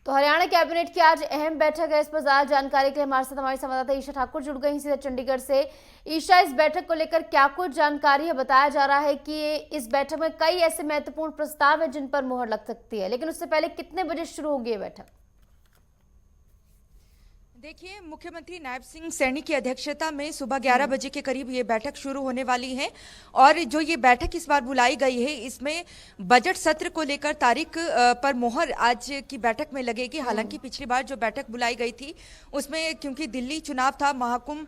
तो हरियाणा कैबिनेट की आज अहम बैठक है। इस पर ज्यादा जानकारी के लिए हमारे साथ हमारी संवाददाता ईशा ठाकुर जुड़ गई सीधे चंडीगढ़ से। ईशा, इस बैठक को लेकर क्या कुछ जानकारी है? बताया जा रहा है कि इस बैठक में कई ऐसे महत्वपूर्ण प्रस्ताव है जिन पर मुहर लग सकती है, लेकिन उससे पहले कितने बजे शुरू होगी ये बैठक? देखिए, मुख्यमंत्री नायब सिंह सैनी की अध्यक्षता में सुबह 11 बजे के करीब ये बैठक शुरू होने वाली है। और जो ये बैठक इस बार बुलाई गई है, इसमें बजट सत्र को लेकर तारीख पर मोहर आज की बैठक में लगेगी। हालांकि पिछली बार जो बैठक बुलाई गई थी उसमें क्योंकि दिल्ली चुनाव था, महाकुंभ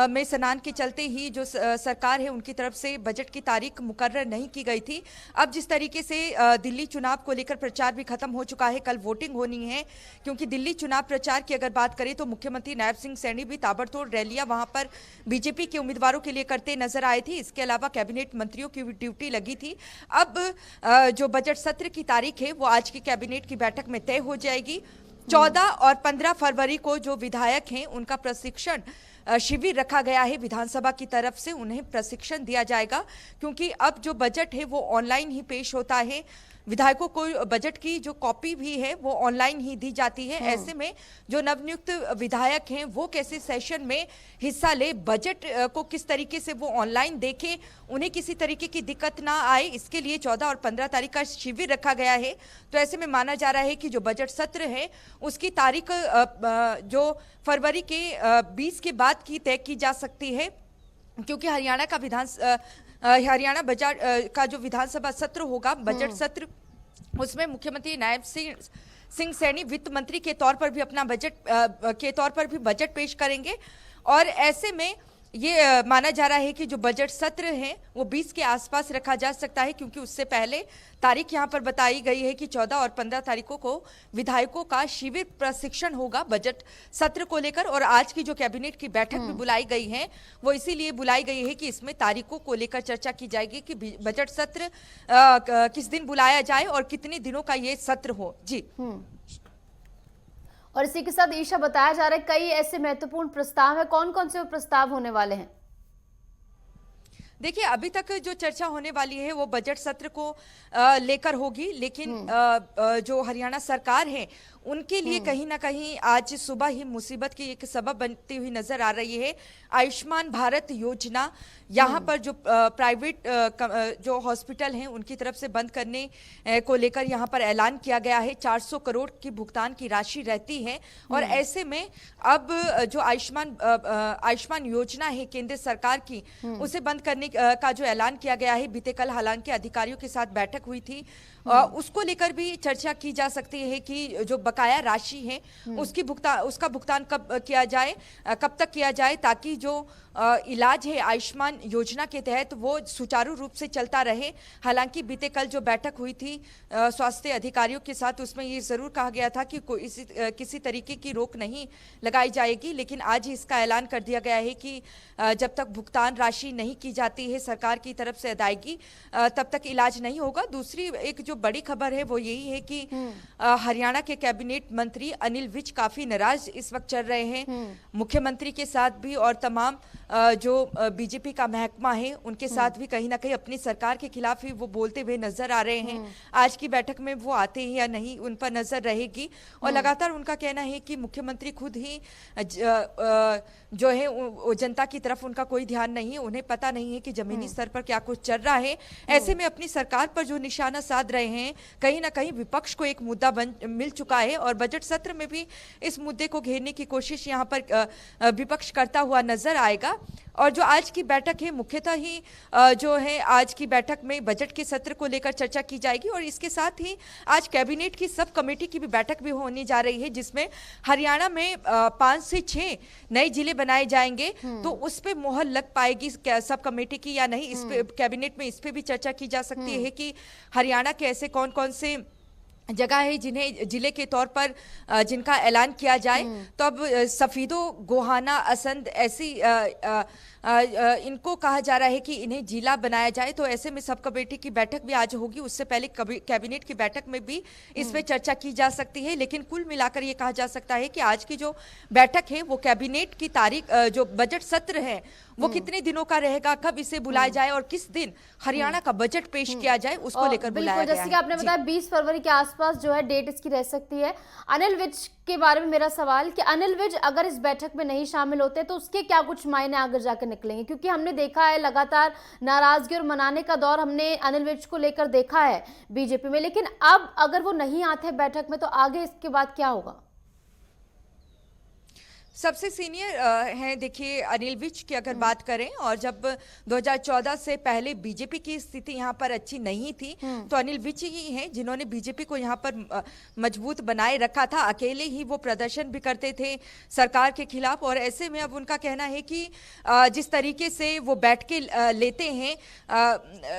में स्नान के चलते ही जो सरकार है उनकी तरफ से बजट की तारीख मुकर्रर नहीं की गई थी। अब जिस तरीके से दिल्ली चुनाव को लेकर प्रचार भी खत्म हो चुका है, कल वोटिंग होनी है, क्योंकि दिल्ली चुनाव प्रचार की अगर बात करें तो मुख्यमंत्री नायब सिंह सैनी भी ताबड़तोड़ रैलियां वहां पर बीजेपी के उम्मीदवारों के लिए करते नजर आए थे। इसके अलावा कैबिनेट मंत्रियों की भी ड्यूटी लगी थी। अब जो बजट सत्र की तारीख है वो आज की कैबिनेट की बैठक में तय हो जाएगी। 14 और 15 फरवरी को जो विधायक हैं उनका प्रशिक्षण शिविर रखा गया है विधानसभा की तरफ से, उन्हें प्रशिक्षण दिया जाएगा, क्योंकि अब जो बजट है वो ऑनलाइन ही पेश होता है। विधायकों को बजट की जो कॉपी भी है वो ऑनलाइन ही दी जाती है। ऐसे में जो नवनियुक्त विधायक हैं वो कैसे सेशन में हिस्सा ले, बजट को किस तरीके से वो ऑनलाइन देखें, उन्हें किसी तरीके की दिक्कत ना आए, इसके लिए 14 और 15 तारीख का शिविर रखा गया है। तो ऐसे में माना जा रहा है कि जो बजट सत्र है उसकी तारीख जो फरवरी के 20 के बाद की तय की जा सकती है, क्योंकि हरियाणा बजट का जो विधानसभा सत्र होगा, बजट सत्र, उसमें मुख्यमंत्री नायब सिंह सैनी वित्त मंत्री के तौर पर भी अपना बजट पेश करेंगे। और ऐसे में ये माना जा रहा है कि जो बजट सत्र है वो 20 के आसपास रखा जा सकता है, क्योंकि उससे पहले तारीख यहाँ पर बताई गई है कि 14 और 15 तारीखों को विधायकों का शिविर प्रशिक्षण होगा बजट सत्र को लेकर। और आज की जो कैबिनेट की बैठक भी बुलाई गई है वो इसीलिए बुलाई गई है कि इसमें तारीखों को लेकर चर्चा की जाएगी कि बजट सत्र किस दिन बुलाया जाए और कितने दिनों का ये सत्र हो। जी। और इसी के साथ ईशा, बताया जा रहा है कई ऐसे महत्वपूर्ण प्रस्ताव है, कौन कौन से प्रस्ताव होने वाले हैं? देखिए, अभी तक जो चर्चा होने वाली है वो बजट सत्र को लेकर होगी, लेकिन जो हरियाणा सरकार है उनके लिए कहीं ना कहीं आज सुबह ही मुसीबत की एक सबब बनती हुई नजर आ रही है। आयुष्मान भारत योजना, यहाँ पर जो प्राइवेट जो हॉस्पिटल हैं उनकी तरफ से बंद करने को लेकर यहाँ पर ऐलान किया गया है। 400 करोड़ की भुगतान की राशि रहती है, और ऐसे में अब जो आयुष्मान योजना है केंद्र सरकार की, उसे बंद करने का जो ऐलान किया गया है, बीते कल हालांकि अधिकारियों के साथ बैठक हुई थी, उसको लेकर भी चर्चा की जा सकती है कि जो बकाया राशि है उसका भुगतान कब किया जाए, कब तक किया जाए, ताकि जो इलाज है आयुष्मान योजना के तहत वो सुचारू रूप से चलता रहे। हालांकि बीते कल जो बैठक हुई थी स्वास्थ्य अधिकारियों के साथ, उसमें ये जरूर कहा गया था कि किसी तरीके की रोक नहीं लगाई जाएगी, लेकिन आज ही इसका ऐलान कर दिया गया है कि जब तक भुगतान राशि नहीं की जाती है सरकार की तरफ से अदायगी, तब तक इलाज नहीं होगा। दूसरी एक जो बड़ी खबर है वो यही है कि हरियाणा के कैबिनेट मंत्री अनिल विज काफी नाराज इस वक्त चल रहे हैं, मुख्यमंत्री के साथ भी और तमाम जो बीजेपी का महकमा है उनके साथ भी कहीं ना कहीं अपनी सरकार के खिलाफ ही वो बोलते हुए नजर आ रहे हैं। आज की बैठक में वो आते हैं या नहीं, उन पर नजर रहेगी। और लगातार उनका कहना है कि मुख्यमंत्री खुद ही जो है जनता की तरफ उनका कोई ध्यान नहीं है, उन्हें पता नहीं है कि जमीनी स्तर पर क्या कुछ चल रहा है। ऐसे में अपनी सरकार पर जो निशाना साध रहे हैं, कहीं ना कहीं विपक्ष को एक मुद्दा मिल चुका है, और बजट सत्र में भी इस मुद्दे को घेरने की कोशिश यहाँ पर विपक्ष करता हुआ नजर आएगा। और जो आज की बैठक है मुख्यतः ही जो है आज की बैठक में बजट के सत्र को लेकर चर्चा की जाएगी, और इसके साथ ही आज कैबिनेट की सब कमेटी की भी बैठक भी होने जा रही है, जिसमें हरियाणा में 5 से 6 नए जिले बनाए जाएंगे। तो उस पे मोहर लग पाएगी सब कमेटी की या नहीं, इस पे कैबिनेट में इस पे भी चर्चा की जा सकती है कि हरियाणा के ऐसे कौन कौन से जगह है जिन्हें जिले के तौर पर जिनका ऐलान किया जाए। तो अब सफीदो, गोहाना, असंध ऐसी इनको कहा जा रहा है कि इन्हें जिला बनाया जाए। तो ऐसे में सब कमेटी की बैठक भी आज होगी, उससे पहले कैबिनेट की बैठक में भी इस पे चर्चा की जा सकती है। लेकिन कुल मिलाकर ये कहा जा सकता है कि आज की जो बैठक है वो कैबिनेट की तारीख, जो बजट सत्र है वो कितने दिनों का रहेगा, कब इसे बुलाया जाए और किस दिन हरियाणा का बजट पेश किया जाए, उसको लेकर बुलाया गया जैसे कि आपने बताया 20 फरवरी के आसपास जो है डेट इसकी रह सकती है। अनिल विज के बारे में मेरा सवाल कि अनिल विज अगर इस बैठक में नहीं शामिल होते तो उसके क्या कुछ मायने आगे जाकर निकलेंगे, क्योंकि हमने देखा है लगातार नाराजगी और मनाने का दौर हमने अनिल विज को लेकर देखा है बीजेपी में, लेकिन अब अगर वो नहीं आते बैठक में तो आगे इसके बाद क्या होगा? सबसे सीनियर हैं, देखिए अनिल विज की अगर बात करें, और जब 2014 से पहले बीजेपी की स्थिति यहाँ पर अच्छी नहीं थी तो अनिल विज ही हैं जिन्होंने बीजेपी को यहाँ पर मजबूत बनाए रखा था। अकेले ही वो प्रदर्शन भी करते थे सरकार के खिलाफ, और ऐसे में अब उनका कहना है कि जिस तरीके से वो बैठ के लेते हैं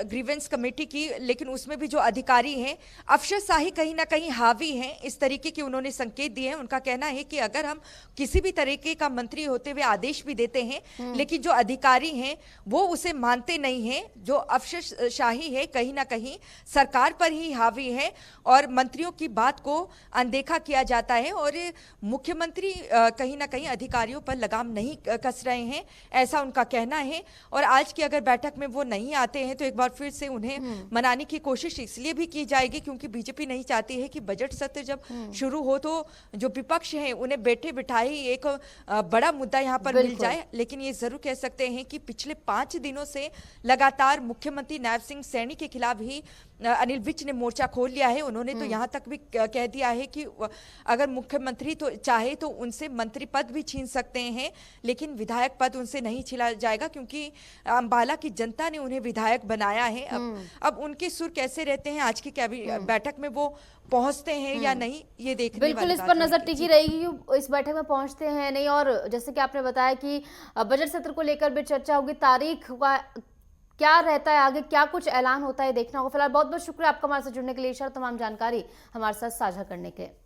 ग्रीवेंस कमेटी की, लेकिन उसमें भी जो अधिकारी हैं अफसरशाही कहीं ना कहीं हावी हैं, इस तरीके के उन्होंने संकेत दिए हैं। उनका कहना है कि अगर हम किसी भी तरीके का मंत्री होते हुए आदेश भी देते हैं लेकिन जो अधिकारी हैं वो उसे मानते नहीं हैं, जो अफसरशाही है कहीं ना कहीं सरकार पर ही हावी है और मंत्रियों की बात को अनदेखा किया जाता है, और मुख्यमंत्री कहीं ना कहीं अधिकारियों पर लगाम नहीं कस रहे हैं, ऐसा उनका कहना है। और आज की अगर बैठक में वो नहीं आते हैं तो एक बार फिर से उन्हें मनाने की कोशिश इसलिए भी की जाएगी क्योंकि बीजेपी नहीं चाहती है कि बजट सत्र जब शुरू हो तो जो विपक्ष है उन्हें बैठे बिठाए एक बड़ा मुद्दा यहाँ पर मिल जाए। लेकिन ये जरूर कह सकते हैं कि पिछले 5 दिनों से लगातार मुख्यमंत्री नायब सिंह सैनी के खिलाफ ही अनिल विज ने मोर्चा खोल लिया है। उन्होंने तो यहाँ तक भी कह दिया है कि अगर मुख्यमंत्री तो चाहे तो उनसे मंत्री पद भी छीन सकते हैं, लेकिन विधायक पद उनसे नहीं छीना जाएगा क्योंकि अंबाला की जनता ने उन्हें विधायक बनाया है। अब उनके सुर कैसे रहते हैं आज की बैठक में, वो पहुंचते हैं या नहीं, ये देखने बिल्कुल इस पर नजर टिकी रहेगी कि इस बैठक में पहुंचते हैं नहीं। और जैसे कि आपने बताया कि बजट सत्र को लेकर भी चर्चा होगी, तारीख का क्या रहता है आगे, क्या कुछ ऐलान होता है देखना होगा। फिलहाल बहुत बहुत शुक्रिया आपका हमारे साथ जुड़ने के लिए, तमाम जानकारी हमारे साथ साझा करने के लिए।